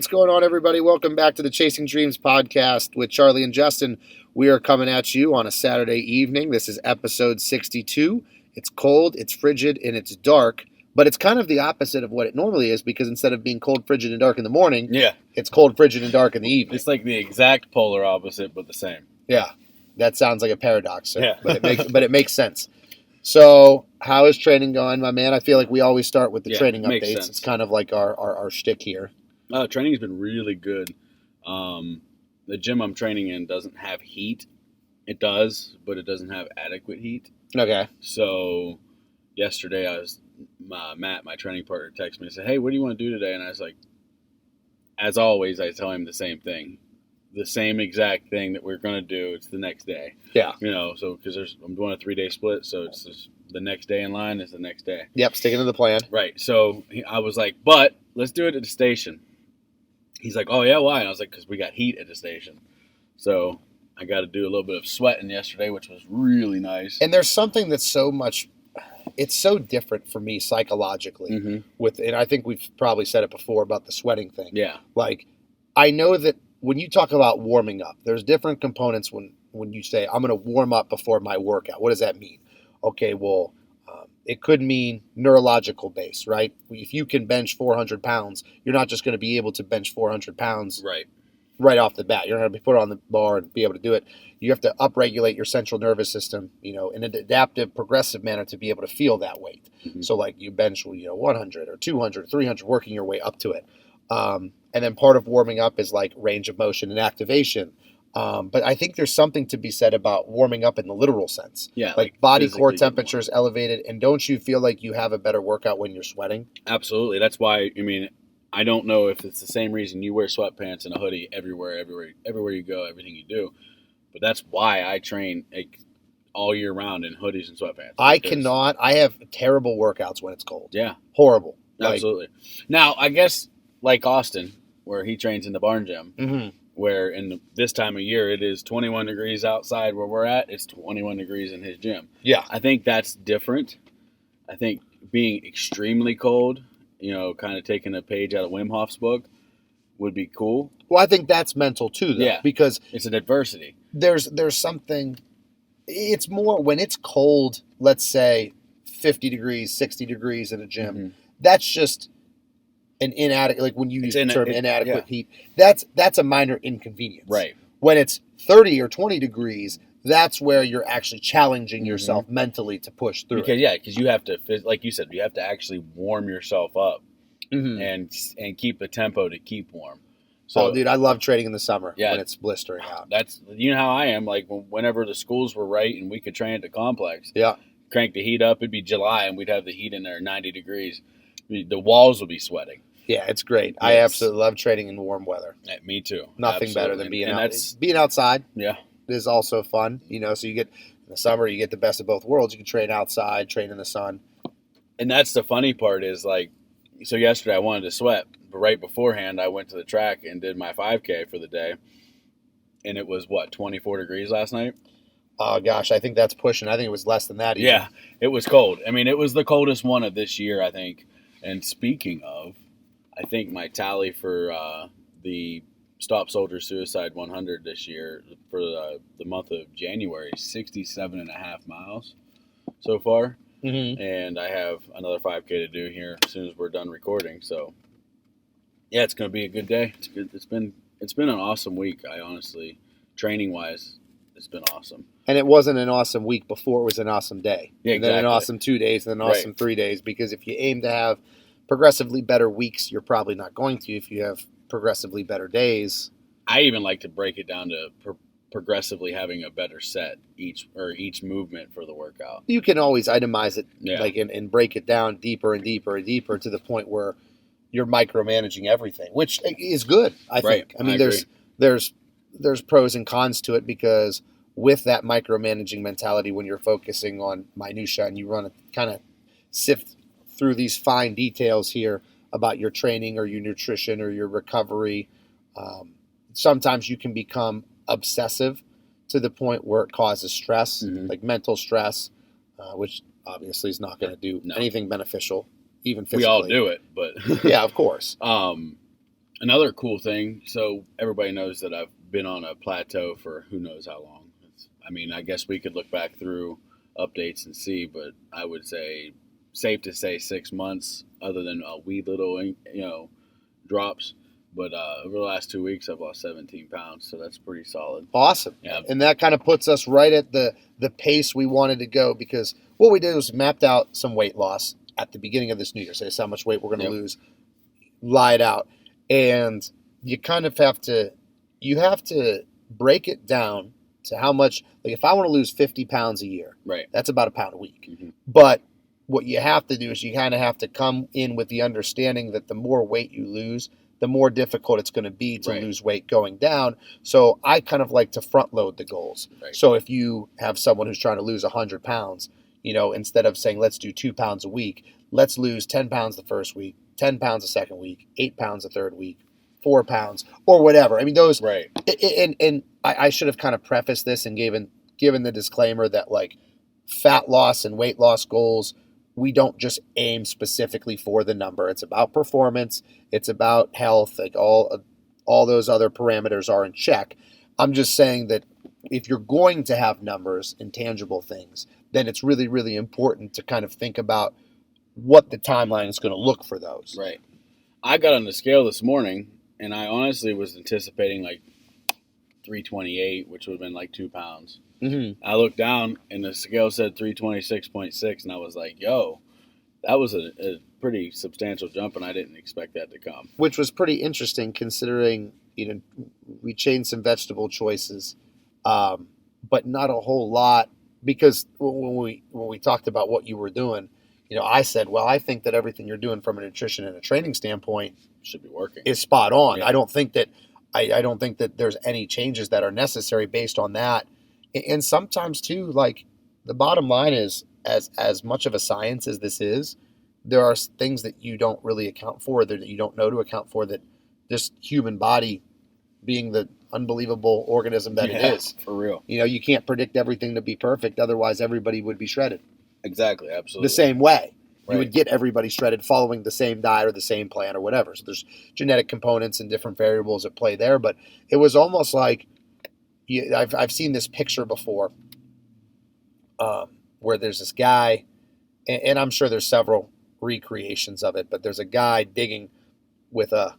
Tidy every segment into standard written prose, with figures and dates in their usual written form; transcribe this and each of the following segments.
what's going on, everybody? Welcome back to the Chasing Dreams podcast with Charlie and Justin. We are coming at you on a Saturday evening. This is episode 62. It's cold, it's frigid, and it's dark, but it's kind of the opposite of what it normally is because instead of being cold, frigid, and dark in the morning, it's cold, frigid, and dark in the evening. It's like the exact polar opposite, but the same. Yeah, that sounds like a paradox, sir, but it makes sense. So, how is training going, my man? I feel like we always start with the training updates. Sense. It's kind of like our shtick here. Training's been really good. The gym I'm training in doesn't have heat. It does, but it doesn't have adequate heat. Okay. So, yesterday Matt, my training partner, texted me and said, "Hey, what do you want to do today?" And I was like, as always, I tell him the same thing. The same exact thing that we're going to do, it's the next day. Yeah. So because I'm doing a 3-day split, so it's just the next day in line is the next day. Yep, sticking to the plan. Right. So I was like, but let's do it at the station. He's like, oh, yeah, why? And I was like, because we got heat at the station. So I got to do a little bit of sweating yesterday, which was really nice. And there's something that's it's so different for me psychologically. Mm-hmm. And I think we've probably said it before about the sweating thing. Yeah. Like, I know that when you talk about warming up, there's different components when you say, I'm going to warm up before my workout. What does that mean? Okay, well, it could mean neurological base, right? If you can bench 400 pounds, you're not just going to be able to bench 400 pounds right off the bat. You're not going to be put on the bar and be able to do it. You have to upregulate your central nervous system, in an adaptive, progressive manner to be able to feel that weight. Mm-hmm. So like you bench, 100 or 200, 300, working your way up to it. And then part of warming up is like range of motion and activation. But I think there's something to be said about warming up in the literal sense. Yeah. Like body core temperature is elevated. And don't you feel like you have a better workout when you're sweating? Absolutely. That's why, I don't know if it's the same reason you wear sweatpants and a hoodie everywhere you go, everything you do. But that's why I train all year round in hoodies and sweatpants. I have terrible workouts when it's cold. Yeah. Horrible. Absolutely. Now, I guess like Austin, where he trains in the barn gym, mm-hmm. where this time of year it is 21 degrees outside where we're at, it's 21 degrees in his gym. Yeah. I think that's different. I think being extremely cold, kind of taking a page out of Wim Hof's book would be cool. Well, I think that's mental too, though. Yeah. Because it's an adversity. There's something, it's more when it's cold, let's say 50 degrees, 60 degrees in a gym, mm-hmm. that's just an inadequate, like when you use the term inadequate heat, that's a minor inconvenience. Right. When it's 30 or 20 degrees, that's where you're actually challenging mm-hmm. yourself mentally to push through. Because you have to, like you said, you have to actually warm yourself up mm-hmm. and keep the tempo to keep warm. So, dude, I love training in the summer when it's blistering out. That's how I am. Like whenever the schools were right and we could train at the complex. Yeah. Crank the heat up. It'd be July and we'd have the heat in there 90 degrees. The walls would be sweating. Yeah, it's great. Yes. I absolutely love training in warm weather. Yeah, me too. Nothing absolutely. better than being outside. Yeah, is also fun. So you get in the summer, you get the best of both worlds. You can train outside, train in the sun. And that's the funny part is so yesterday I wanted to sweat, but right beforehand I went to the track and did my 5K for the day, and it was 24 degrees last night. Oh gosh, I think that's pushing. I think it was less than that even. Yeah, it was cold. It was the coldest one of this year, I think. And speaking of, I think my tally for the Stop Soldier Suicide 100 this year for the month of January is 67.5 miles so far. Mm-hmm. And I have another 5K to do here as soon as we're done recording. So, yeah, it's going to be a good day. It's been an awesome week. I honestly, training-wise, it's been awesome. And it wasn't an awesome week before it was an awesome day. Yeah, exactly. And then an awesome 2 days, and then an awesome 3 days. Because if you aim to have progressively better weeks, you're probably not going to. If you have progressively better days, I even like to break it down to progressively having a better set each movement for the workout. You can always itemize it, and break it down deeper and deeper and deeper to the point where you're micromanaging everything, which is good. I think. There's pros and cons to it because with that micromanaging mentality, when you're focusing on minutia and you want to kind of sift through these fine details here about your training or your nutrition or your recovery, sometimes you can become obsessive to the point where it causes stress, mm-hmm. like mental stress, which obviously is not going to do anything beneficial, even physically. We all do it, but yeah, of course. Another cool thing, so everybody knows that I've been on a plateau for who knows how long. I mean, I guess we could look back through updates and see, but I would say safe to say 6 months, other than a wee little, drops. But over the last 2 weeks, I've lost 17 pounds, so that's pretty solid. Awesome. Yeah. And that kind of puts us right at the pace we wanted to go, because what we did was mapped out some weight loss at the beginning of this new year. Say, this is how much weight we're going to lose, lie it out. And you kind of have to break it down to how much, like if I want to lose 50 pounds a year, Right. that's about a pound a week. Mm-hmm. But what you have to do is you kind of have to come in with the understanding that the more weight you lose, the more difficult it's going to be to lose weight going down. So I kind of like to front load the goals. Right. So if you have someone who's trying to lose 100 pounds, instead of saying let's do 2 pounds a week, let's lose 10 pounds the first week, 10 pounds the second week, 8 pounds the third week, 4 pounds, or whatever. I mean, those. Right. And I should have kind of prefaced this and given the disclaimer that, like, fat loss and weight loss goals, we don't just aim specifically for the number. It's about performance. It's about health. Like all those other parameters are in check. I'm just saying that if you're going to have numbers and tangible things, then it's really, really important to kind of think about what the timeline is going to look for those. Right. I got on the scale this morning, and I honestly was anticipating like 328, which would have been like 2 pounds. Mm-hmm. I looked down, and the scale said 326.6, and I was like, yo, that was a pretty substantial jump, and I didn't expect that to come. Which was pretty interesting considering, we changed some vegetable choices, but not a whole lot, because when we talked about what you were doing, I said, well, I think that everything you're doing from a nutrition and a training standpoint should be working, is spot on. Yeah. I don't think that there's any changes that are necessary based on that. And sometimes too, like, the bottom line is, as much of a science as this is, there are things that you don't really account for, that you don't know to account for, that this human body, being the unbelievable organism that it is, for real. You can't predict everything to be perfect. Otherwise, everybody would be shredded. Exactly, absolutely. The same way. Right. You would get everybody shredded following the same diet or the same plan or whatever. So there's genetic components and different variables at play there. But it was almost like, I've seen this picture before, where there's this guy, and I'm sure there's several recreations of it, but there's a guy digging with a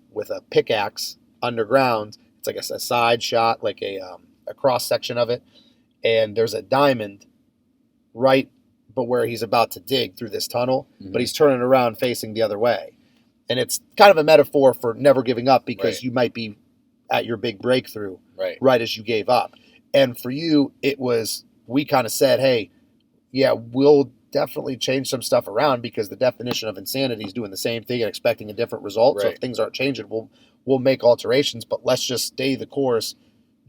pickaxe underground. It's like a side shot, like a cross section of it, and there's a diamond right, but where he's about to dig through this tunnel, but he's turning around facing the other way, and it's kind of a metaphor for never giving up, because you might be at your big breakthrough right as you gave up. And for you, it was, we kind of said, hey, yeah, we'll definitely change some stuff around, because the definition of insanity is doing the same thing and expecting a different result. So if things aren't changing, we'll make alterations, but let's just stay the course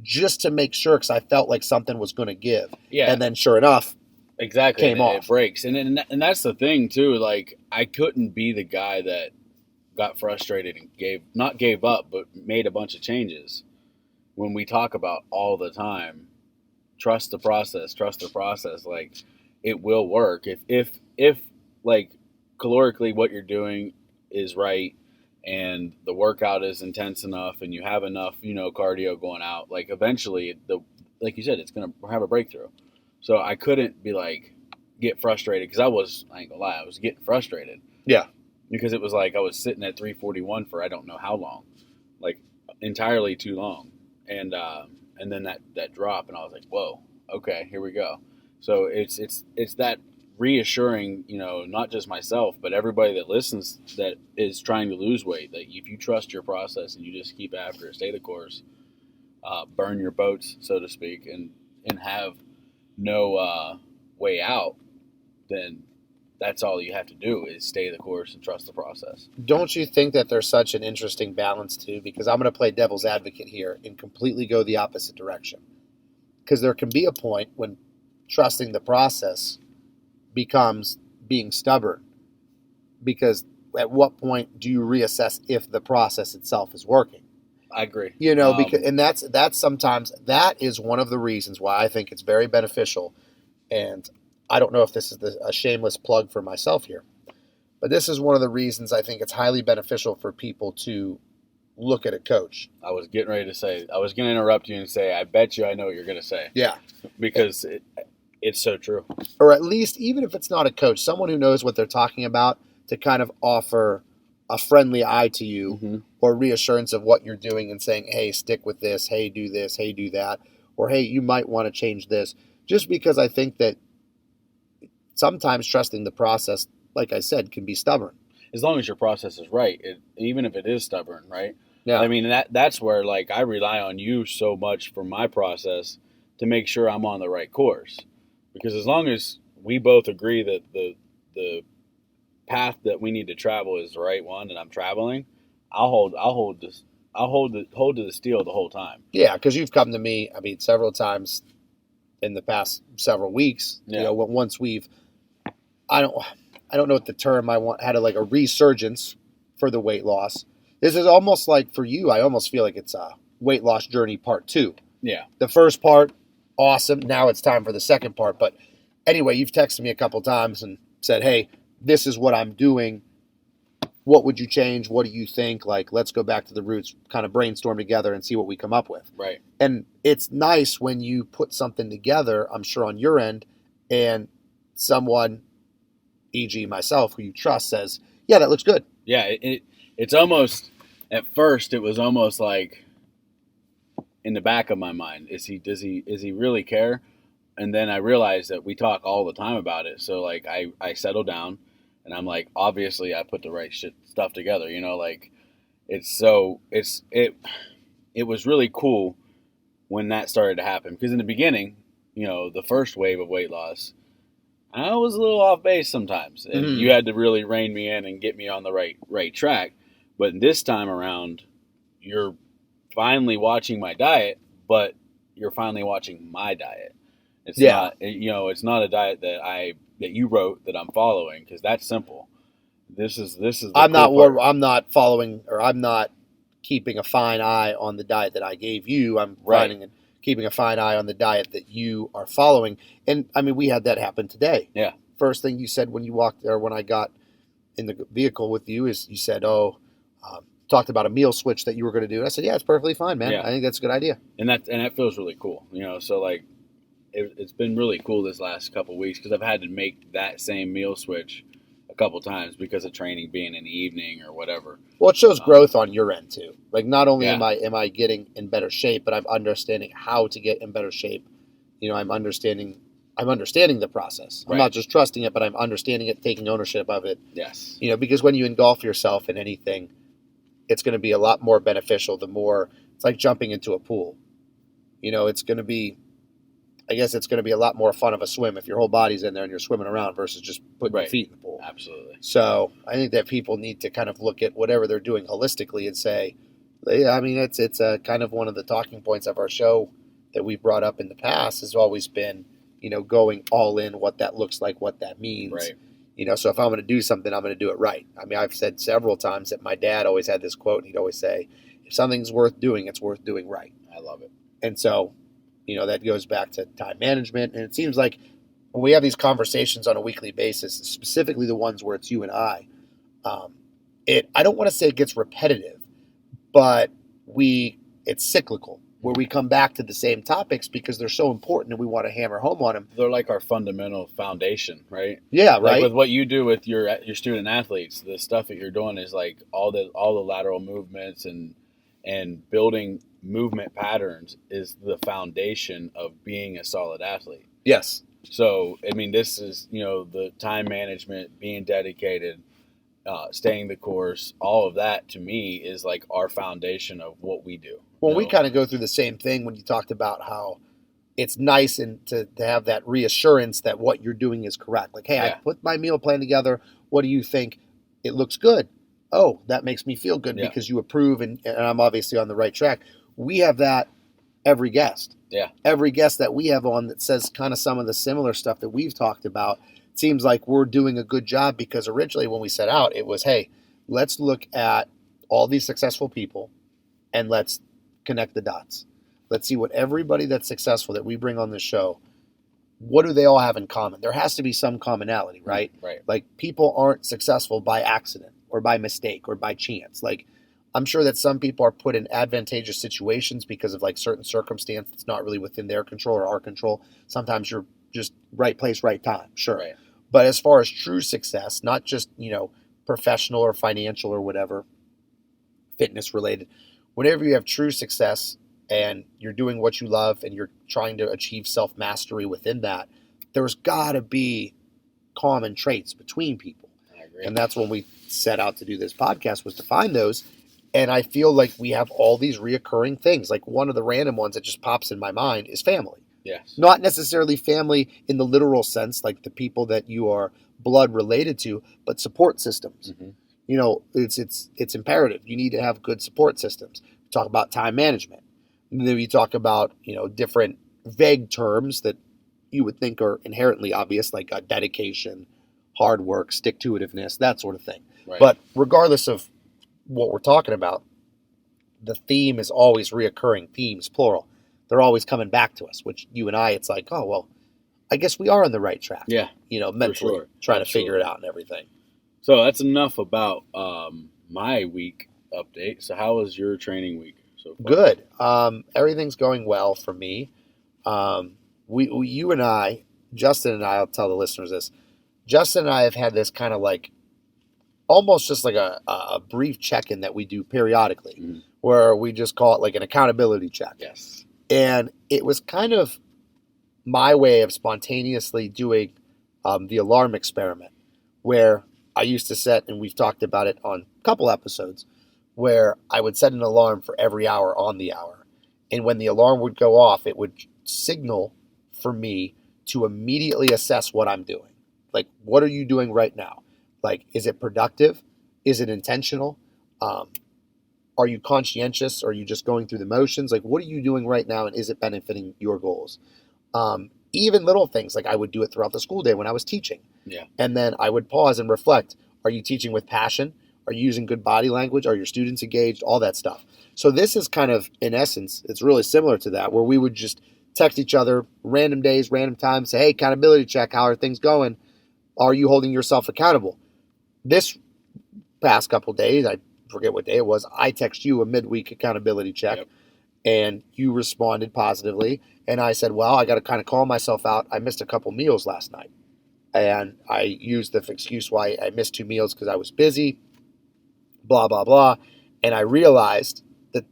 just to make sure, because I felt like something was going to give. Yeah. And then sure enough, exactly, came off. It breaks. And that's the thing too, like, I couldn't be the guy that got frustrated and gave up, but made a bunch of changes. When we talk about all the time, trust the process, like, it will work. If like, calorically what you're doing is right, and the workout is intense enough, and you have enough, cardio going out, like, eventually, like you said, it's going to have a breakthrough. So I couldn't be like, get frustrated, because I ain't gonna lie, I was getting frustrated. Yeah. Because it was like I was sitting at 341 for I don't know how long, like, entirely too long, and then that drop, and I was like, whoa, okay, here we go. So it's that reassuring, not just myself, but everybody that listens, that is trying to lose weight, that if you trust your process and you just keep after it, stay the course, burn your boats, so to speak, and have no way out, then that's all you have to do, is stay the course and trust the process. Don't you think that there's such an interesting balance too? Because I'm going to play devil's advocate here and completely go the opposite direction. Because there can be a point when trusting the process becomes being stubborn. Because at what point do you reassess if the process itself is working? I agree. Because and that's sometimes, that is one of the reasons why I think it's very beneficial. And I don't know if this is a shameless plug for myself here, but this is one of the reasons I think it's highly beneficial for people to look at a coach. I was getting ready to say, I was going to interrupt you and say, I bet you I know what you're going to say. Yeah. Because it's so true. Or at least, even if it's not a coach, someone who knows what they're talking about to kind of offer a friendly eye to you Mm-hmm. or reassurance of what you're doing and saying, hey, stick with this, hey, do this, hey, do that, or hey, you might want to change this. Just because I think that sometimes trusting the process, like I said, can be stubborn. As long as your process is right, even if it is stubborn, right? Yeah. I mean, that's where, like, I rely on you so much for my process to make sure I'm on the right course. Because as long as we both agree that the path that we need to travel is the right one, and I'm traveling, I'll hold to the steel the whole time. Yeah, because you've come to me, I mean, several times in the past several weeks. Yeah. You know, once we've, I don't know what the term I want, had a resurgence for the weight loss. This is almost like, for you, I almost feel like it's a weight loss journey part 2. Yeah. The first part, awesome. Now it's time for the second part. But anyway, you've texted me a couple times and said, hey, this is what I'm doing. What would you change? What do you think? Like, let's go back to the roots, kind of brainstorm together and see what we come up with. Right. And it's nice when you put something together, I'm sure on your end, and someone, e.g. myself, who you trust, says, yeah, that looks good. Yeah, it's almost, at first it was almost like in the back of my mind, does he really care? And then I realized that we talk all the time about it. So like I settle down and I'm like, obviously I put the right stuff together, you know, like it was really cool when that started to happen, because in the beginning, you know, the first wave of weight loss, I was a little off base sometimes, and Mhm. you had to really rein me in and get me on the right track. But this time around, you're finally watching my diet, but you're finally watching my diet. It's not, you know, it's not a diet that you wrote that I'm following, because that's simple. This is the I'm cool part. I'm not following, or I'm not keeping a fine eye on the diet that I gave you. I'm Right. finding and keeping a fine eye on the diet that you are following. And I mean, we had that happen today. Yeah. First thing you said when you walked there, when I got in the vehicle with you, is you said, talked about a meal switch that you were going to do. And I said, yeah, it's perfectly fine, man. Yeah. I think that's a good idea. And that feels really cool, you know. So like, it's been really cool this last couple of weeks, because I've had to make that same meal switch a couple times because of training being in the evening or whatever. Well, it shows growth on your end too. Like, not only Yeah. am I getting in better shape, but I'm understanding how to get in better shape. You know, I'm understanding the process. I'm Right. not just trusting it, but I'm understanding it, taking ownership of it. Yes. You know, because when you engulf yourself in anything, it's going to be a lot more beneficial. It's like jumping into a pool. You know, it's going to be a lot more fun of a swim if your whole body's in there and you're swimming around versus just putting your Right. feet in the pool. Absolutely. So I think that people need to kind of look at whatever they're doing holistically and say, yeah, I mean, it's a kind of one of the talking points of our show that we've brought up in the past has always been, you know, going all in, what that looks like, what that means. Right. You know, so if I'm going to do something, I'm going to do it right. I mean, I've said several times that my dad always had this quote, and he'd always say, if something's worth doing, it's worth doing right. I love it. And so, you know, that goes back to time management. And it seems like when we have these conversations on a weekly basis, specifically the ones where it's you and I don't want to say it gets repetitive, but it's cyclical, where we come back to the same topics because they're so important and we want to hammer home on them. They're like our fundamental foundation, right? Yeah, Like right. with what you do with your student athletes, the stuff that you're doing is like all the lateral movements and building movement patterns is the foundation of being a solid athlete. Yes. So, I mean, this is, you know, the time management, being dedicated, staying the course, all of that to me is like our foundation of what we do. Well, you we know? kind of go through the same thing when you talked about how it's nice and to have that reassurance that what you're doing is correct. Like, hey, I Yeah. put my meal plan together. What do you think? It looks good. Oh, that makes me feel good Yeah. because you approve and I'm obviously on the right track. We have that every guest. Yeah. Every guest that we have on that says kind of some of the similar stuff that we've talked about. It seems like we're doing a good job because originally when we set out, it was, hey, let's look at all these successful people and let's connect the dots. Let's see what everybody that's successful that we bring on the show, what do they all have in common? There has to be some commonality, right? Right. Like, people aren't successful by accident or by mistake or by chance. Like, I'm sure that some people are put in advantageous situations because of like certain circumstance that's not really within their control or our control. Sometimes you're just right place, right time. Sure. Right. But as far as true success, not just, professional or financial or whatever, fitness related, whenever you have true success and you're doing what you love and you're trying to achieve self mastery within that, there's got to be common traits between people. I agree. And that's when we set out to do this podcast, was to find those. And I feel like we have all these reoccurring things. Like one of the random ones that just pops in my mind is family. Yes. Not necessarily family in the literal sense, like the people that you are blood related to, but support systems. Mm-hmm. It's imperative. You need to have good support systems. We talk about time management. And then we talk about, different vague terms that you would think are inherently obvious, like dedication, hard work, stick-to-itiveness, that sort of thing. Right. But regardless of what we're talking about, the theme is always reoccurring, themes, plural. They're always coming back to us, which you and I, it's like, oh, well, I guess we are on the right track. Yeah. Mentally sure. trying to figure it out and everything. So that's enough about my week update. So how was your training week so far? Good. Everything's going well for me. You and I, Justin and I, I'll tell the listeners this. Justin and I have had this kind of like, almost just like a brief check-in that we do periodically, where we just call it like an accountability check. Yes. And it was kind of my way of spontaneously doing the alarm experiment, where I used to set, and we've talked about it on a couple episodes, where I would set an alarm for every hour on the hour. And when the alarm would go off, it would signal for me to immediately assess what I'm doing. Like, what are you doing right now? Like, is it productive? Is it intentional? Are you conscientious? Or are you just going through the motions? Like, what are you doing right now, and is it benefiting your goals? Even little things, like I would do it throughout the school day when I was teaching. Yeah. And then I would pause and reflect. Are you teaching with passion? Are you using good body language? Are your students engaged? All that stuff. So this is kind of, in essence, it's really similar to that, where we would just text each other random days, random times, say, hey, accountability check, how are things going? Are you holding yourself accountable? This past couple days, I forget what day it was, I text you a midweek accountability check. Yep. And you responded positively. And I said, well, I got to kind of call myself out. I missed a couple meals last night. And I used the excuse why I missed 2 meals because I was busy, blah, blah, blah. And I realized that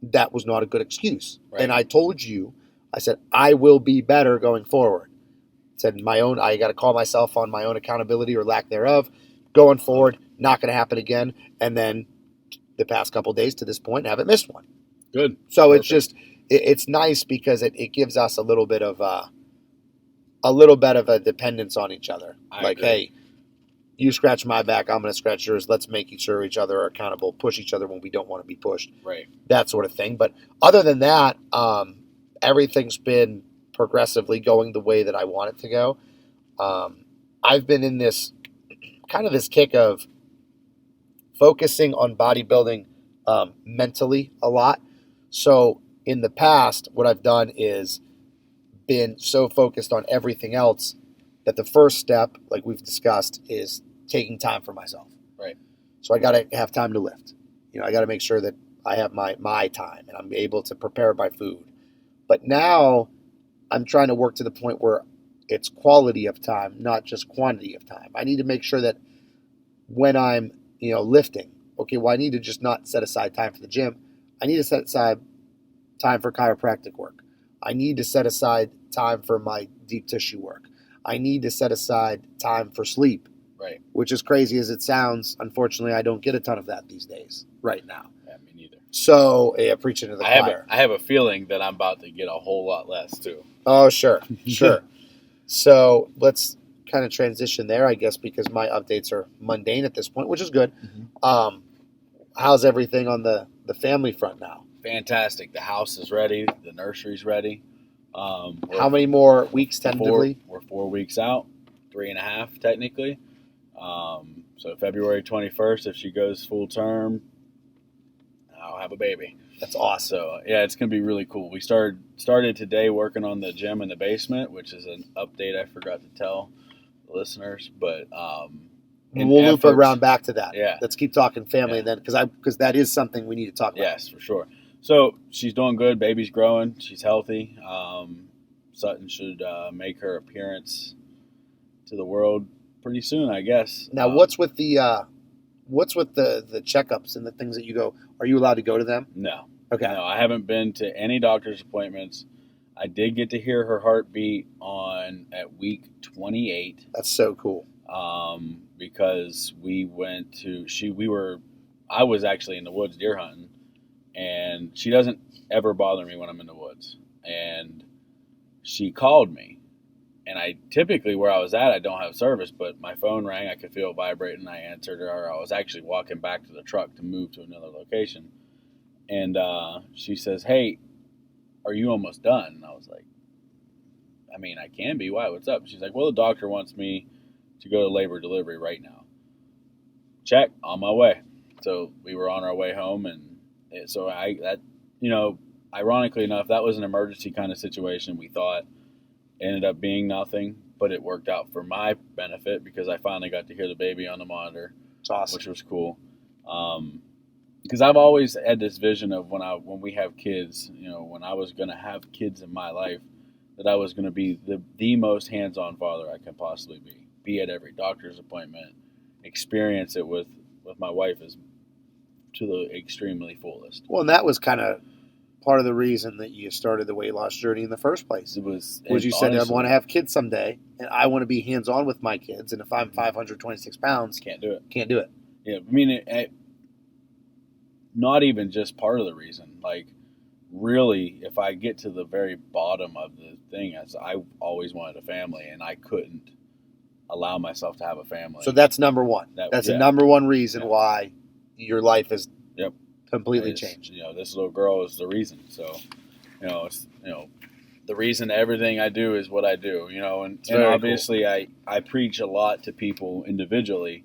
that was not a good excuse. Right. And I told you, I said, I will be better going forward. I said, I got to call myself on my own accountability or lack thereof. Going forward, not going to happen again. And then the past couple days to this point, I haven't missed one. Good. So Perfect. It's just, it's nice because it gives us a little bit of a dependence on each other. I agree. Hey, you scratch my back, I'm going to scratch yours. Let's make sure each other are accountable, push each other when we don't want to be pushed. Right. That sort of thing. But other than that, everything's been progressively going the way that I want it to go. I've been in this kick of focusing on bodybuilding mentally a lot. So in the past, what I've done is been so focused on everything else that the first step, like we've discussed, is taking time for myself. Right. So I got to have time to lift. I got to make sure that I have my time and I'm able to prepare my food. But now I'm trying to work to the point where it's quality of time, not just quantity of time. I need to make sure that when I'm, lifting, okay, well, I need to just not set aside time for the gym. I need to set aside time for chiropractic work. I need to set aside time for my deep tissue work. I need to set aside time for sleep. Right. Which, as crazy as it sounds, unfortunately, I don't get a ton of that these days, right now. Yeah, me neither. So, preaching to the choir. I have a feeling that I'm about to get a whole lot less, too. Oh, sure. So, let's kind of transition there, I guess, because my updates are mundane at this point, which is good. Mm-hmm. How's everything on the family front now? Fantastic. The house is ready. The nursery's ready. How many more weeks tentatively? We're 4 weeks out, 3.5 technically. So February 21st, if she goes full term, I'll have a baby. That's awesome. So yeah, it's gonna be really cool. We started today working on the gym in the basement, which is an update I forgot to tell the listeners. But in We'll loop efforts. around back to that. Yeah. Let's keep talking family Yeah. then, because that is something we need to talk about. Yes, for sure. So she's doing good. Baby's growing. She's healthy. Sutton should make her appearance to the world pretty soon, I guess. Now, what's with the checkups and the things that you go? Are you allowed to go to them? No. Okay. No, I haven't been to any doctor's appointments. I did get to hear her heartbeat at week 28. That's so cool. Because I was actually in the woods deer hunting, and she doesn't ever bother me when I'm in the woods. And she called me, and I typically, where I was at, I don't have service, but my phone rang. I could feel it vibrating. I answered her. I was actually walking back to the truck to move to another location. And she says, "Hey, are you almost done?" And I was like, "I mean, I can be. Why? What's up?" She's like, "Well, the doctor wants me to go to labor delivery right now." Check, on my way. So we were on our way home, and ironically enough, that was an emergency kind of situation. We thought it ended up being nothing, but it worked out for my benefit because I finally got to hear the baby on the monitor. It's awesome. Which was cool. Because I've always had this vision of when we have kids, when I was going to have kids in my life, that I was going to be the most hands-on father I can possibly be at every doctor's appointment, experience it with my wife is to the extremely fullest. Well, and that was kind of part of the reason that you started the weight loss journey in the first place. You said, I want to have kids someday, and I want to be hands-on with my kids, and if I'm 526 pounds, can't do it. Yeah, I mean, not even just part of the reason. Like, really, if I get to the very bottom of the thing, as I always wanted a family, and I couldn't allow myself to have a family. So that's number one. That's the number one reason why your life has completely changed. This little girl is the reason. So, the reason everything I do is what I do. And obviously cool. I preach a lot to people individually.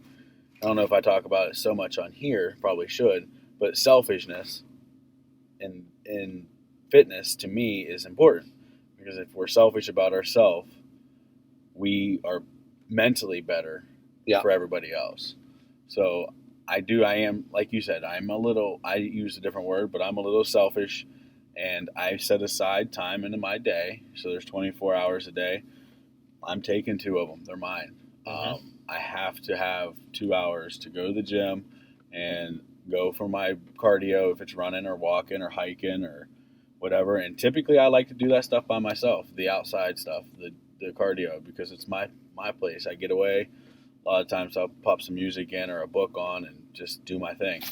I don't know if I talk about it so much on here, probably should, but selfishness in fitness to me is important, because if we're selfish about ourselves, we are mentally better for everybody else. So I am, like you said, I use a different word, but I'm a little selfish, and I set aside time into my day. So there's 24 hours a day. I'm taking 2 of them. They're mine. Mm-hmm. I have to have 2 hours to go to the gym and go for my cardio, if it's running or walking or hiking or whatever. And typically I like to do that stuff by myself, the outside stuff, the cardio, because it's my place. I get away. A lot of times I'll pop some music in or a book on and just do my thing.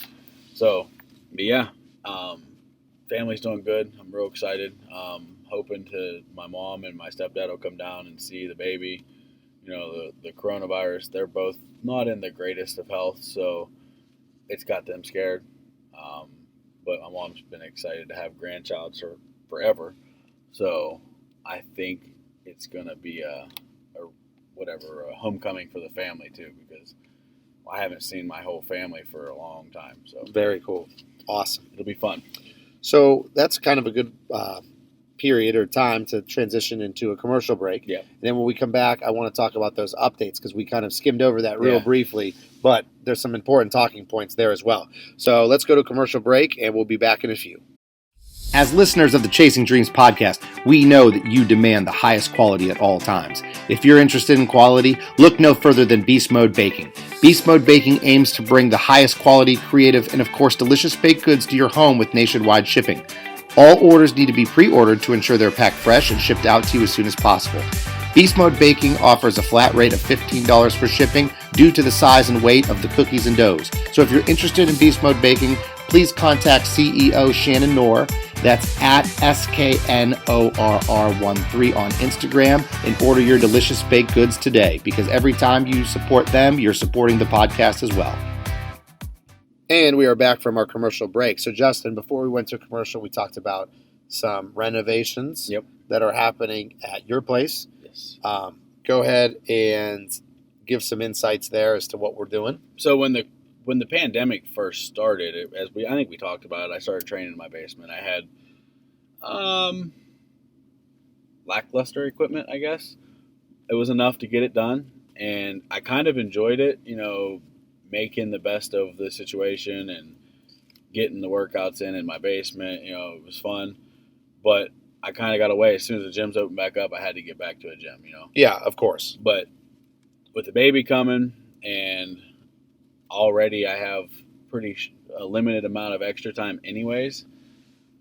So, but yeah, family's doing good. I'm real excited. Hoping my mom and my stepdad will come down and see the baby. The coronavirus, they're both not in the greatest of health, so it's got them scared. But my mom's been excited to have grandchild forever. So I think it's going to be a homecoming for the family too, because I haven't seen my whole family for a long time. So very cool. Awesome. It'll be fun. So that's kind of a good period or time to transition into a commercial break. Yeah. And then when we come back, I want to talk about those updates, because we kind of skimmed over that real briefly, but there's some important talking points there as well. So let's go to a commercial break, and we'll be back in a few. As listeners of the Chasing Dreams podcast, we know that you demand the highest quality at all times. If you're interested in quality, look no further than Beast Mode Baking. Beast Mode Baking aims to bring the highest quality, creative, and of course delicious baked goods to your home with nationwide shipping. All orders need to be pre-ordered to ensure they're packed fresh and shipped out to you as soon as possible. Beast Mode Baking offers a flat rate of $15 for shipping due to the size and weight of the cookies and doughs. So if you're interested in Beast Mode Baking, please contact CEO Shannon Knorr. That's at SKNORR13 on Instagram, and order your delicious baked goods today, because every time you support them, you're supporting the podcast as well. And we are back from our commercial break. So Justin, before we went to commercial, we talked about some renovations that are happening at your place. Yes. Go ahead and give some insights there as to what we're doing. So when the pandemic first started, I think we talked about it, I started training in my basement. I had lackluster equipment, I guess. It was enough to get it done, and I kind of enjoyed it, making the best of the situation and getting the workouts in my basement. It was fun, but I kind of got away. As soon as the gyms opened back up, I had to get back to a gym, Yeah, of course. But with the baby coming, and already I have a limited amount of extra time anyways,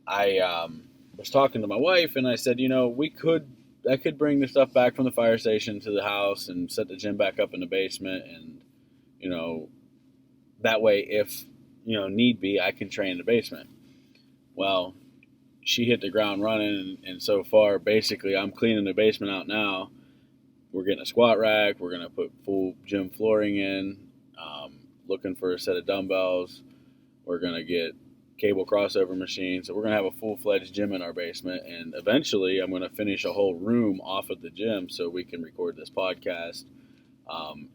I was talking to my wife, and I said, I could bring the stuff back from the fire station to the house and set the gym back up in the basement, and that way, if need be, I can train in the basement. Well, she hit the ground running, and so far, basically, I'm cleaning the basement out now. We're getting a squat rack. We're gonna put full gym flooring in. Looking for a set of dumbbells. We're gonna get cable crossover machine. So we're going to have a full-fledged gym in our basement. And eventually I'm going to finish a whole room off of the gym so we can record this podcast,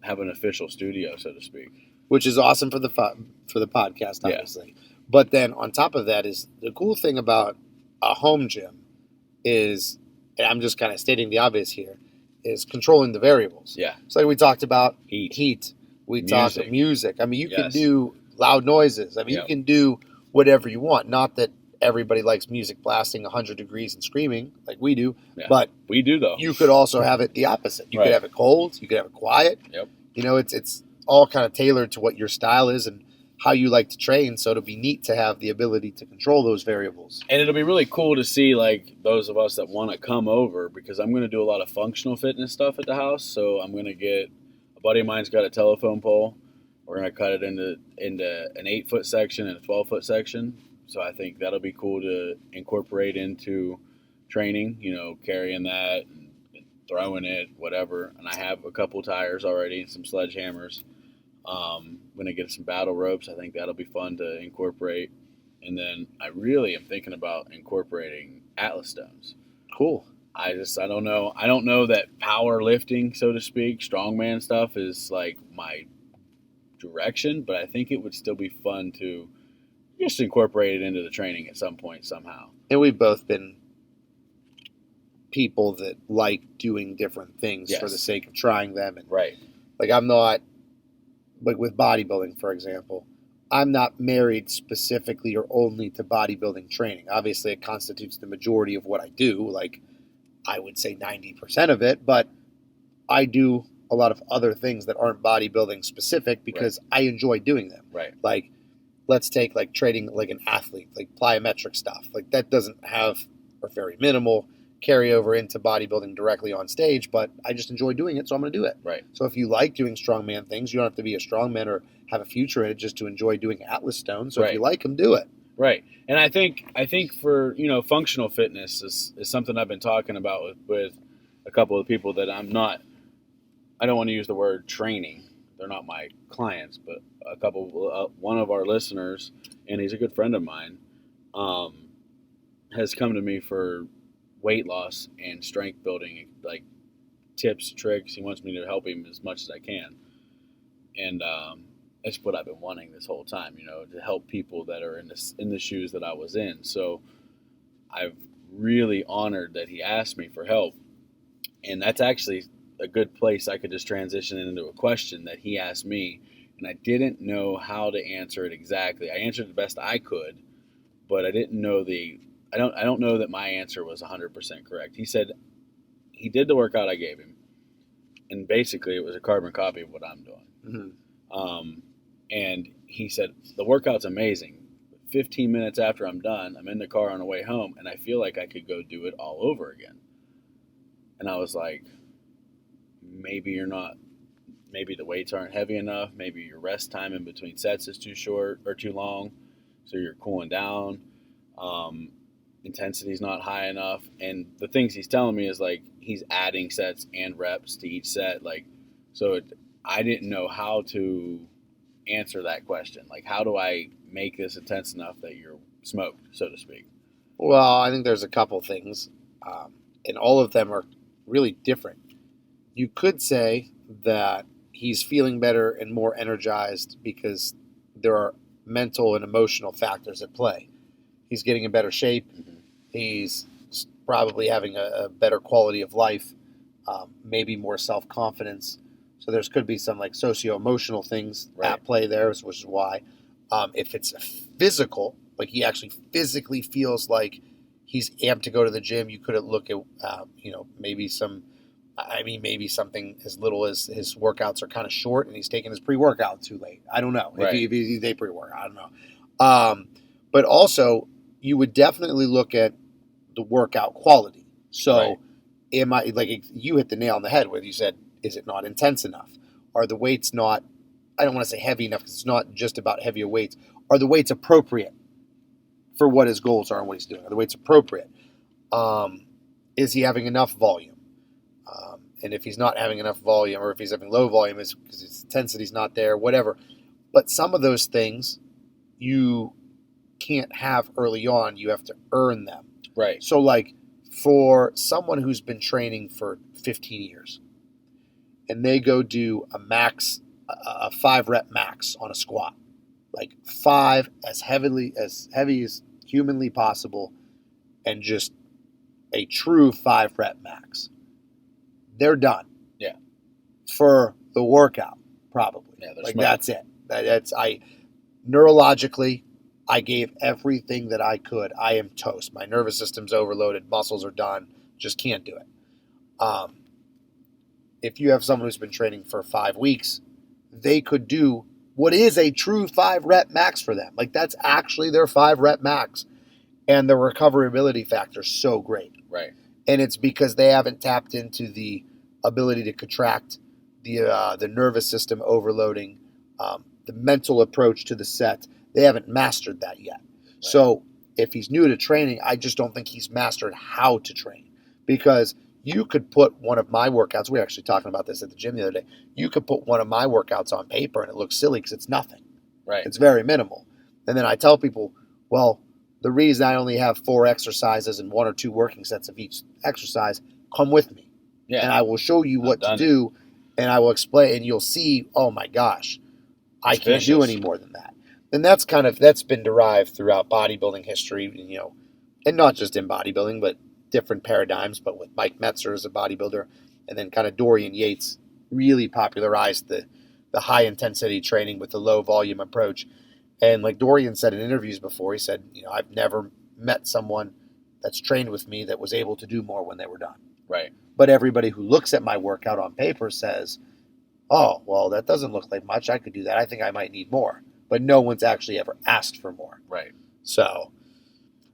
have an official studio, so to speak. Which is awesome for the podcast, obviously. Yeah. But then on top of that is the cool thing about a home gym is, and I'm just kind of stating the obvious here, is controlling the variables. Yeah. So like we talked about heat. We talked about music. I mean, you can do loud noises. I mean, you can do whatever you want. Not that everybody likes music blasting 100 degrees and screaming like we do, but we do though. You could also have it the opposite. You could have it cold. You could have it quiet. Yep. It's all kind of tailored to what your style is and how you like to train. So it'll be neat to have the ability to control those variables. And it'll be really cool to see like those of us that want to come over, because I'm going to do a lot of functional fitness stuff at the house. So I'm going to get a buddy of mine's got a telephone pole. We're going to cut it into an 8-foot section and a 12-foot section. So I think that'll be cool to incorporate into training, carrying that and throwing it, whatever. And I have a couple tires already and some sledgehammers. I'm going to get some battle ropes. I think that'll be fun to incorporate. And then I really am thinking about incorporating Atlas stones. Cool. I don't know. I don't know that powerlifting, so to speak, strongman stuff is like my direction, but I think it would still be fun to just incorporate it into the training at some point somehow. And we've both been people that like doing different things for the sake of trying them. And right. Like I'm not, like with bodybuilding, for example, I'm not married specifically or only to bodybuilding training. Obviously, it constitutes the majority of what I do. Like I would say 90% of it, but I do a lot of other things that aren't bodybuilding specific because I enjoy doing them. Right. Like, let's take like training like an athlete, like plyometric stuff. Like that doesn't have, or very minimal, carryover into bodybuilding directly on stage, but I just enjoy doing it, so I'm going to do it. Right. So if you like doing strongman things, you don't have to be a strongman or have a future in it just to enjoy doing Atlas stones. So if you like them, do it. Right. And I think for, functional fitness is something I've been talking about with a couple of people that I don't want to use the word training. They're not my clients, but one of our listeners, and he's a good friend of mine, has come to me for weight loss and strength building, like tips, tricks. He wants me to help him as much as I can. And that's what I've been wanting this whole time, to help people that are in the shoes that I was in. So I've really honored that he asked me for help. And that's actually a good place I could just transition into a question that he asked me, and I didn't know how to answer it exactly. I answered the best I could, but I didn't know I don't know that my answer was 100% correct. He said he did the workout I gave him, and basically it was a carbon copy of what I'm doing. Mm-hmm. And he said the workout's amazing. 15 minutes after I'm done, I'm in the car on the way home, and I feel like I could go do it all over again. And I was like, maybe the weights aren't heavy enough. Maybe your rest time in between sets is too short or too long. So you're cooling down. Intensity's not high enough. And the things he's telling me is like, he's adding sets and reps to each set. Like, so I didn't know how to answer that question. Like, how do I make this intense enough that you're smoked, so to speak? Well, I think there's a couple things. And all of them are really different. You could say that he's feeling better and more energized because there are mental and emotional factors at play. He's getting in better shape. Mm-hmm. He's probably having a better quality of life, maybe more self-confidence. So there's could be some like socio-emotional things Right. at play there, which is why. If it's physical, like he actually physically feels like he's amped to go to the gym, you could look at, maybe maybe something as little as his workouts are kind of short and he's taking his pre-workout too late. I don't know. Right. If he's a pre-workout, I don't know. But also, you would definitely look at the workout quality. So, Right. you hit the nail on the head where you said, is it not intense enough? Are the weights not, I don't want to say heavy enough because it's not just about heavier weights. Are the weights appropriate for what his goals are and what he's doing? Are the weights appropriate? Is he having enough volume? And if he's not having enough volume, or if he's having low volume, is because his intensity's not there, whatever. But some of those things you can't have early on. You have to earn them. Right. So, like, for someone who's been training for 15 years, and they go do a 5-rep max on a squat, like 5 as heavy as humanly possible, and just a true 5-rep max. They're done. Yeah. For the workout, probably. Yeah, like smoked. that's it. Neurologically, I gave everything that I could. I am toast. My nervous system's overloaded. Muscles are done. Just can't do it. If you have someone who's been training for 5 weeks, they could do what is a true 5-rep max for them. Like, that's actually their 5-rep max. And the recoverability factor is so great. Right. And it's because they haven't tapped into the ability to contract, the nervous system overloading, the mental approach to the set. They haven't mastered that yet. Right. So if he's new to training, I just don't think he's mastered how to train. Because you could put one of my workouts, we were actually talking about this at the gym the other day, you could put one of my workouts on paper and it looks silly because it's nothing. Right. It's very minimal. And then I tell people, well, the reason I only have 4 exercises and 1 or 2 working sets of each exercise, come with me. Yeah. And I will show you what to do, and I will explain, and you'll see, oh my gosh, I can't do any more than that. And that's been derived throughout bodybuilding history, and not just in bodybuilding, but different paradigms, but with Mike Metzer as a bodybuilder, and then kind of Dorian Yates really popularized the high-intensity training with the low-volume approach. And like Dorian said in interviews before, he said, I've never met someone that's trained with me that was able to do more when they were done. Right. But everybody who looks at my workout on paper says, oh, well, that doesn't look like much. I could do that. I think I might need more. But no one's actually ever asked for more. Right. So,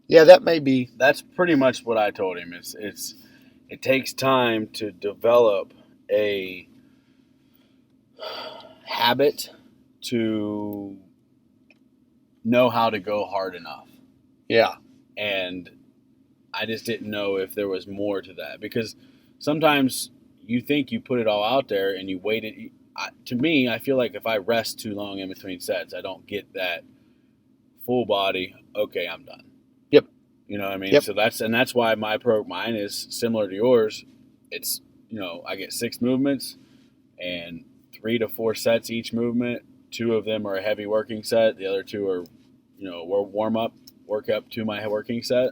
yeah, that may be. That's pretty much what I told him. It takes time to develop a habit to know how to go hard enough. Yeah. And I just didn't know if there was more to that, because sometimes you think you put it all out there and you wait it. To me, I feel like if I rest too long in between sets, I don't get that full body, okay, I'm done. Yep. You know what I mean? Yep. So that's why mine is similar to yours. It's, I get 6 movements and 3 to 4 sets each movement. 2 of them are a heavy working set. The other 2 are, warm up, work up to my working set.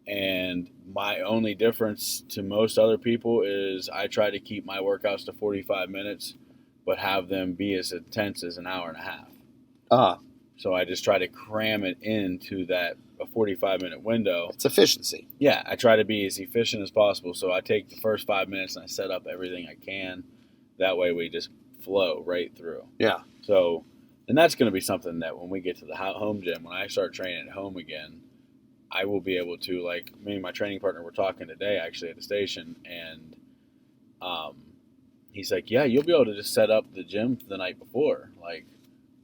And my only difference to most other people is I try to keep my workouts to 45 minutes, but have them be as intense as an hour and a half. Uh-huh. So I just try to cram it into a 45-minute window. It's efficiency. Yeah, I try to be as efficient as possible. So I take the first 5 minutes and I set up everything I can. That way we just flow right through. Yeah. So, and that's going to be something that when we get to the home gym, when I start training at home again, I will be able to, like, me and my training partner were talking today actually at the station, and he's like, yeah, you'll be able to just set up the gym the night before. Like,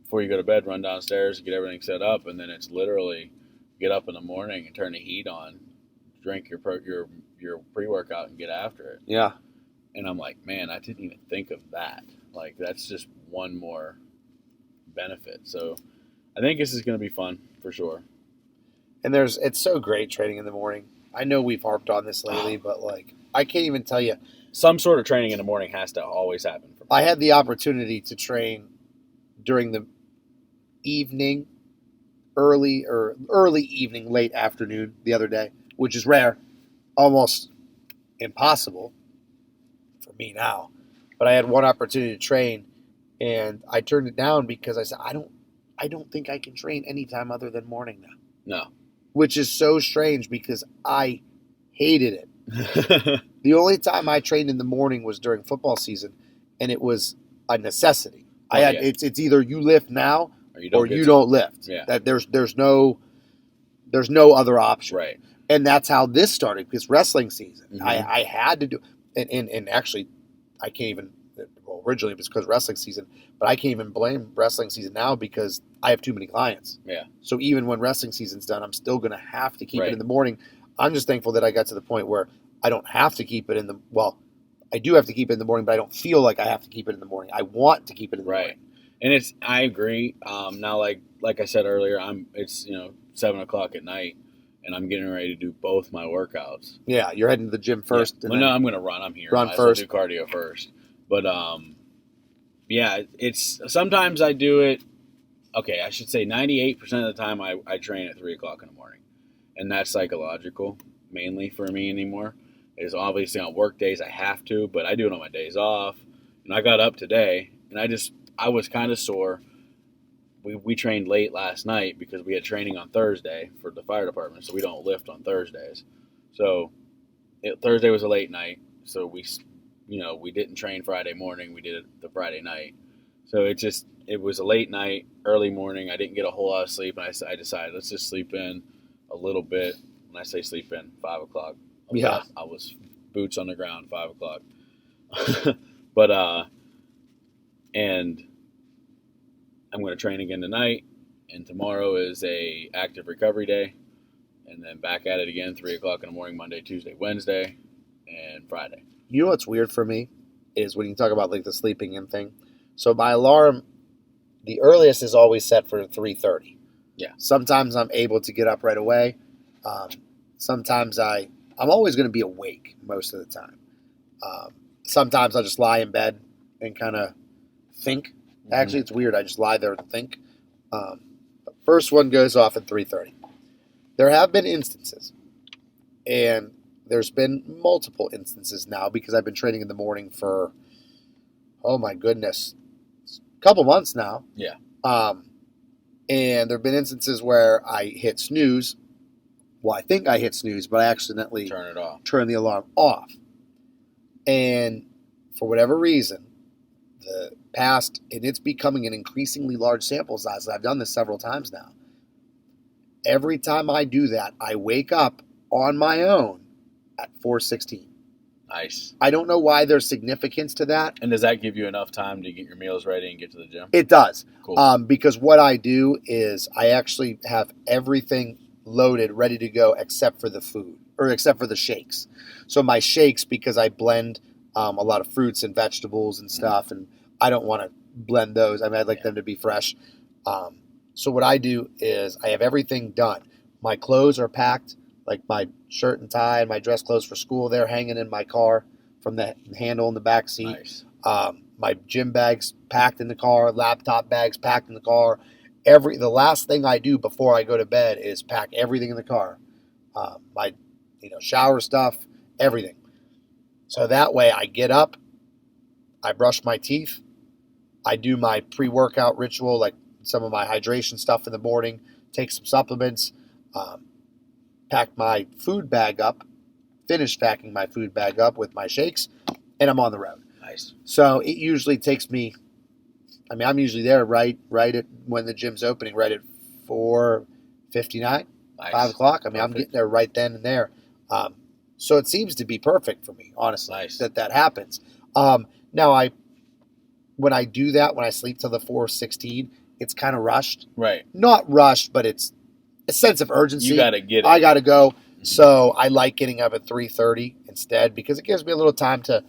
before you go to bed, run downstairs, get everything set up, and then it's literally get up in the morning and turn the heat on, drink your pre-workout and get after it. Yeah. And I'm like, man, I didn't even think of that. Like, that's just one more benefit. So I think this is going to be fun for sure. And it's so great training in the morning. I know we've harped on this lately, but like, I can't even tell you. Some sort of training in the morning has to always happen for me. I had the opportunity to train during the evening, early evening, late afternoon the other day, which is rare, almost impossible for me now. but I had one opportunity to train, and I turned it down because I said I don't think I can train anytime other than morning now. No. Which is so strange because I hated it. The only time I trained in the morning was during football season, and it was a necessity. It's either you lift now or you don't lift. Yeah. That there's no other option. Right. And that's how this started, because wrestling season. Mhm. I had to do, and actually, I can't even. Well, originally it was because wrestling season, but I can't even blame wrestling season now because I have too many clients. Yeah. So even when wrestling season's done, I'm still going to have to keep Right. it in the morning. I'm just thankful that I got to the point where I don't have to keep it in the. Well, I do have to keep it in the morning, but I don't feel like I have to keep it in the morning. I want to keep it in the Right. morning. And I agree. Now, like I said earlier, it's 7:00 at night, and I'm getting ready to do both my workouts. Yeah, you're heading to the gym first. Yeah. And Well, then no, I'm going to run. I'm here. Run Might as well first. do cardio first. But yeah, it's sometimes I do it. Okay, I should say 98% of the time I train at 3:00 in the morning, and that's psychological mainly for me anymore. Is obviously on work days I have to, but I do it on my days off. And I got up today, and I was kind of sore. We trained late last night because we had training on Thursday for the fire department, so we don't lift on Thursdays. So Thursday was a late night, so we didn't train Friday morning. We did it the Friday night. So it was a late night, early morning. I didn't get a whole lot of sleep, and I decided let's just sleep in a little bit. When I say sleep in, 5:00. Yeah. I was boots on the ground, 5:00. But and I'm going to train again tonight, and tomorrow is a active recovery day, and then back at it again 3:00 in the morning, Monday, Tuesday, Wednesday, and Friday. You know what's weird for me is when you talk about like the sleeping in thing. So my alarm, the earliest is always set for 3:30. Yeah. Sometimes I'm able to get up right away. Sometimes I'm always going to be awake most of the time. Sometimes I'll just lie in bed and kind of think. Actually, it's weird. I just lie there and think. The first one goes off at 3:30. There have been instances, and there's been multiple instances now because I've been training in the morning for, oh my goodness, a couple months now. Yeah. And there have been instances where I hit snooze. Well, I think I hit snooze, but I accidentally Turn it off. turn the alarm off. And for whatever reason, the past, and it's becoming an increasingly large sample size. I've done this several times now. Every time I do that, I wake up on my own at 4:16. Nice. I don't know why there's significance to that. And does that give you enough time to get your meals ready and get to the gym? It does. Cool. Because what I do is I actually have everything loaded, ready to go, except for the food, or except for the shakes. So my shakes, because I blend a lot of fruits and vegetables and stuff, and I don't want to blend those. I mean, I'd like them to be fresh. So what I do is I have everything done. My clothes are packed, like my shirt and tie and my dress clothes for school. They're hanging in my car from the handle in the back seat. Nice. My gym bags packed in the car, laptop bags packed in the car. The last thing I do before I go to bed is pack everything in the car. My shower stuff, everything. So that way I get up, I brush my teeth, I do my pre-workout ritual, like some of my hydration stuff in the morning, take some supplements, pack my food bag up, finish packing my food bag up with my shakes, and I'm on the road. Nice. So it usually takes me, I'm usually there right at when the gym's opening, right at 4:59, Nice. 5 o'clock. I'm Perfect. getting there right then and there. So it seems to be perfect for me, honestly, Nice. that happens. Now, when I do that, when I sleep till the 4:16, it's kind of rushed. Right. Not rushed, but it's a sense of urgency. You got to get it. I got to go. Mhm. So I like getting up at 3:30 instead because it gives me a little time to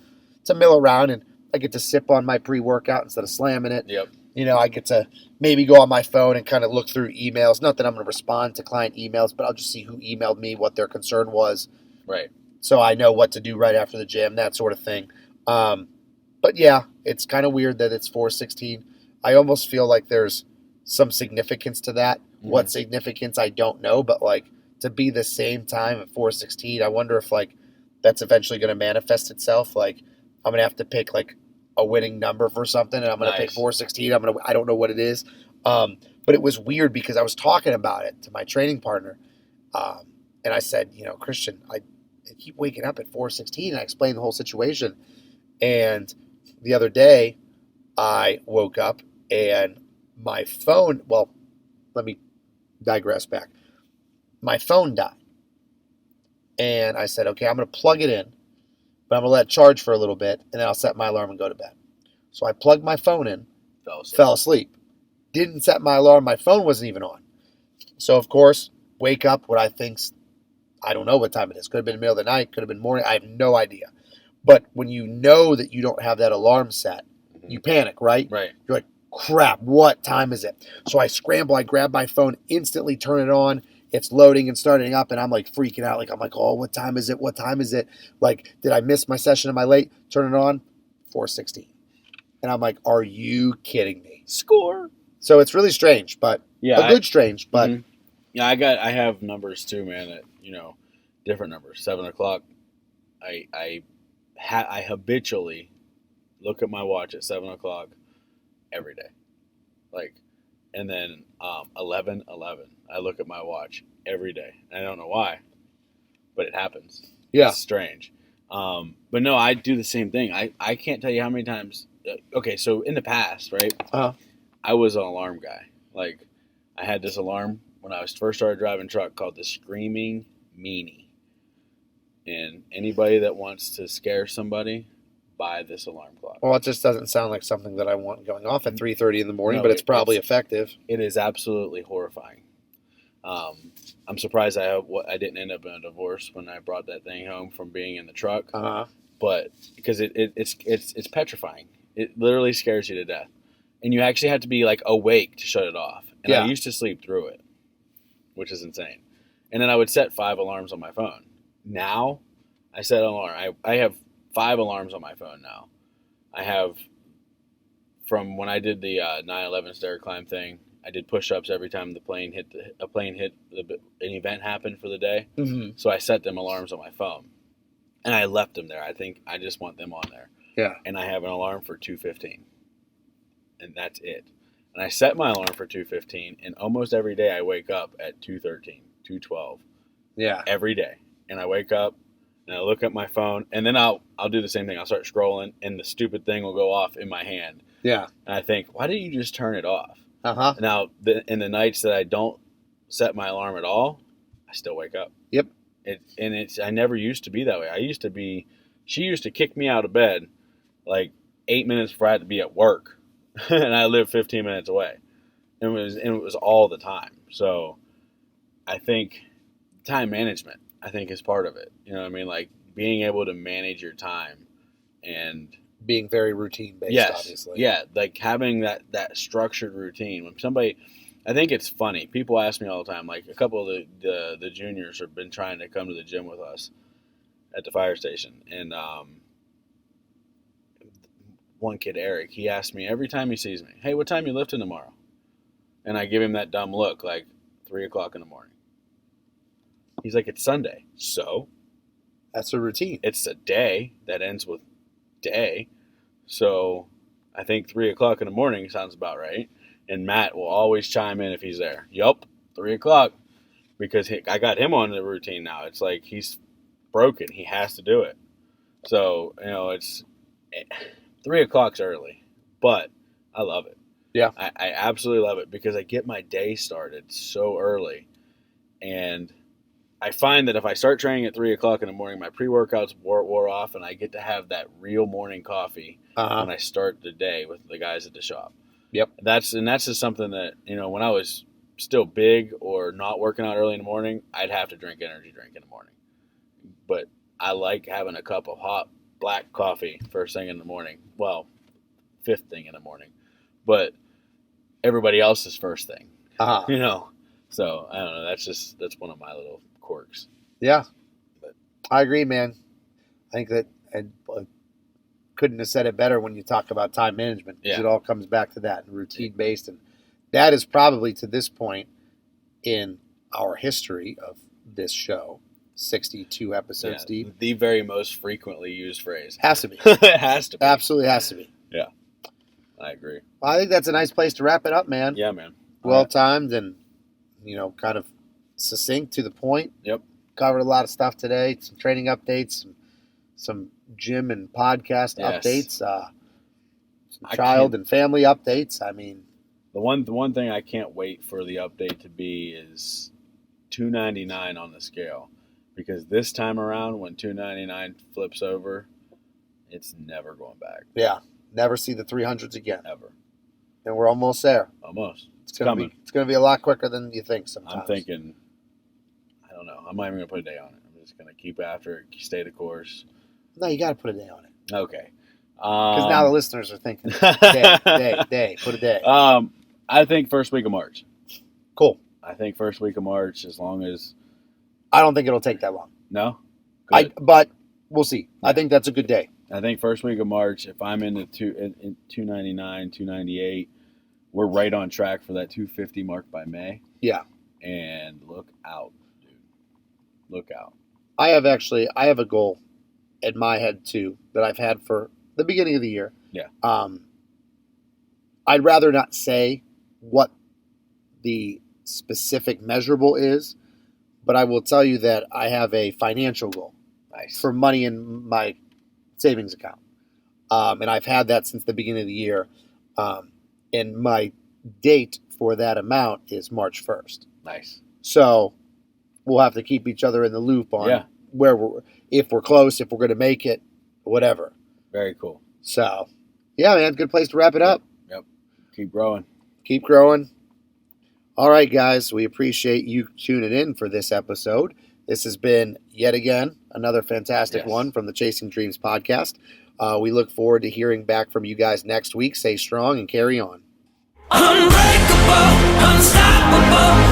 mill around, and I get to sip on my pre-workout instead of slamming it. Yep. I get to maybe go on my phone and kind of look through emails. Not that I'm going to respond to client emails, but I'll just see who emailed me, what their concern was. Right. So I know what to do right after the gym, that sort of thing. But yeah, it's kind of weird that it's 4:16. I almost feel like there's some significance to that. Mm-hmm. What significance, I don't know. But like to be the same time at 4:16, I wonder if like that's eventually going to manifest itself. Like I'm going to have to pick like a winning number for something, and I'm going to pick Nice. 416. I don't know what it is. But it was weird because I was talking about it to my training partner. And I said, Christian, I keep waking up at 416. I explained the whole situation. And the other day I woke up and my phone, well, let me digress back. My phone died. And I said, okay, I'm going to plug it in, but I'm going to let it charge for a little bit, and then I'll set my alarm and go to bed. So I plugged my phone in, fell asleep. Didn't set my alarm. My phone wasn't even on. So, of course, wake up what I think's, I don't know what time it is. Could have been the middle of the night. Could have been morning. I have no idea. But when you know that you don't have that alarm set, you panic, right? Right. You're like, crap, what time is it? So I scramble. I grab my phone, instantly turn it on. It's loading and starting up, and I'm like freaking out. Like, I'm like, oh, what time is it? What time is it? Like, did I miss my session? Am I late? Turn it on, 4:16. And I'm like, are you kidding me? Score. So it's really strange, but Yeah, a good strange. But yeah, I have numbers too, man. That different numbers. 7 o'clock. I habitually look at my watch at 7 o'clock every day, and then 11. I look at my watch every day. I don't know why, but it happens. yeah, It's strange. But no, I do the same thing. I can't tell you how many times. Okay, so in the past, right? I was an alarm guy. Like, I had this alarm when I was first started driving truck called the Screaming Meanie. And anybody that wants to scare somebody, buy this alarm clock. well, it just doesn't sound like something that I want going off at 3:30 in the morning, No, but it's probably effective. It is absolutely horrifying. I'm surprised I didn't end up in a divorce when I brought that thing home from being in the truck. But because it's petrifying. It literally scares you to death. And you actually have to be like awake to shut it off. And I used to sleep through it, which is insane. And then I would set 5 alarms on my phone. Now, I set an alarm. I have 5 alarms on my phone now. I have, from when I did the 9/11 stair climb thing, I did push-ups every time an event happened for the day. Mm-hmm. So I set them alarms on my phone. And I left them there. I think I just want them on there. Yeah. And I have an alarm for 2:15. And that's it. And I set my alarm for 2:15, and almost every day I wake up at 2:13, 2:12. Yeah. Every day. And I wake up and I look at my phone, and then I'll do the same thing. I'll start scrolling, and the stupid thing will go off in my hand. Yeah. And I think, why didn't you just turn it off? Uh-huh. Now, in the nights that I don't set my alarm at all, I still wake up. Yep. I never used to be that way. She used to kick me out of bed like 8 minutes before I had to be at work. And I live 15 minutes away. And it was all the time. So I think time management, is part of it. You know what I mean? Like, being able to manage your time and being very routine based, obviously. Yeah, like having that structured routine. When somebody, I think it's funny. People ask me all the time. Like, a couple of the juniors have been trying to come to the gym with us at the fire station, and one kid, Eric, he asks me every time he sees me, "Hey, what time you lifting tomorrow?" And I give him that dumb look, like 3 o'clock in the morning. He's like, "It's Sunday." So that's a routine. It's a day that ends with day. So I think 3 o'clock in the morning sounds about right. And Matt will always chime in if he's there. Yup, 3 o'clock. Because I got him on the routine now. It's like he's broken. He has to do it. So, it's 3 o'clock's early. But I love it. Yeah. I absolutely love it because I get my day started so early. And I find that if I start training at 3 o'clock in the morning, my pre-workouts wore off, and I get to have that real morning coffee when I start the day with the guys at the shop. Yep. That's just something that, when I was still big or not working out early in the morning, I'd have to drink energy drink in the morning. But I like having a cup of hot black coffee first thing in the morning. Well, fifth thing in the morning. But everybody else's first thing. So I don't know. That's one of my little quirks. Yeah, but I agree, man. I think that I couldn't have said it better when you talk about time management. Because it all comes back to that, routine based, and that is probably to this point in our history of this show, 62 episodes deep, the very most frequently used phrase. Has to be. It has to be. Absolutely has to be. I agree. I think that's a nice place to wrap it up, man. Yeah, man. Well timed and, kind of succinct to the point. Yep. Covered a lot of stuff today. Some training updates, some gym and podcast updates, some child and family updates. I mean, the one thing I can't wait for the update to be is 299 on the scale, because this time around when 299 flips over, it's never going back. Yeah, never see the 300s again. Ever. And we're almost there. Almost. It's coming. It's going to be a lot quicker than you think sometimes. I'm thinking, I don't know. I'm not even going to put a day on it. I'm just going to keep after it, stay the course. No, you got to put a day on it. Okay. Because now the listeners are thinking, day, put a day. I think first week of March. Cool. I think first week of March, as long as... I don't think it'll take that long. No? But we'll see. Yeah. I think that's a good day. I think first week of March, if I'm in 299, 298, we're right on track for that 250 mark by May. Yeah. And look out, dude. Look out. I have a goal in my head, too, that I've had for the beginning of the year. Yeah. I'd rather not say what the specific measurable is, but I will tell you that I have a financial goal. Nice. For money in my savings account. And I've had that since the beginning of the year. And my date for that amount is March 1st. Nice. So we'll have to keep each other in the loop on if we're close, if we're going to make it, whatever. Very cool. So, yeah, man, good place to wrap it up. Yep. Keep growing. Keep growing. All right, guys, we appreciate you tuning in for this episode. This has been, yet again, another fantastic one from the Chasing Dreams podcast. We look forward to hearing back from you guys next week. Stay strong and carry on. Unbreakable, unstoppable.